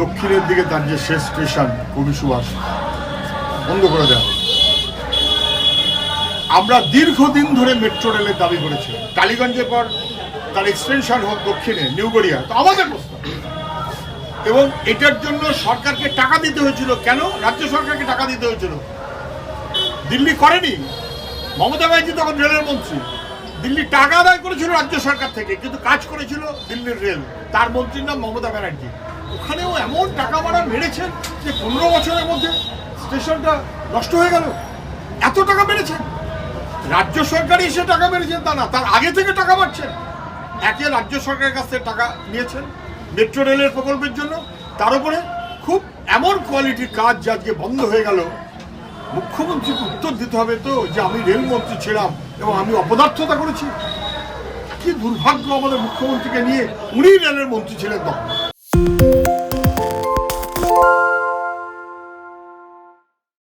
দক্ষিণের দিকে তার যে শেষ স্টেশন কবি সুভাষ বন্ধ করে দেওয়া হবে। আমরা দীর্ঘদিন ধরে মেট্রো রেলের দাবি করেছি, টালিগঞ্জের পর তার এক্সটেনশন হোক দক্ষিণে নিউগড়িয়া, তো আমাদের প্রস্তাব। এবং এটার জন্য সরকারকে টাকা দিতে হয়েছিল। কেন রাজ্য সরকারকে টাকা দিতে হয়েছিল? দিল্লি করেনি, মমতা ব্যানার্জি তখন রেলের মন্ত্রী। দিল্লি টাকা আদায় করেছিল রাজ্য সরকার থেকে, কিন্তু কাজ করেছিল দিল্লির রেল, তার মন্ত্রীর নাম মমতা ব্যানার্জি। ওখানেও এমন টাকা মারা মেরেছেন যে 15 বছরের মধ্যে স্টেশনটা নষ্ট হয়ে গেল। এত টাকা মেরেছেন, রাজ্য সরকারই এসে টাকা মেরেছেন তা না, তার আগে থেকে টাকা মারছেন। একে রাজ্য সরকারের কাছ থেকে টাকা নিয়েছেন মেট্রো রেলের প্রকল্পের জন্য, তার উপরে খুব এমন কোয়ালিটির কাজ যে আজকে বন্ধ হয়ে গেল। মুখ্যমন্ত্রীকে উত্তর দিতে হবে তো যে আমি রেলমন্ত্রী ছিলাম এবং আমি অপদার্থতা করেছি। কি দুর্ভাগ্য আমাদের মুখ্যমন্ত্রীকে নিয়ে, উনি রেলের মন্ত্রী ছিলেন তখন।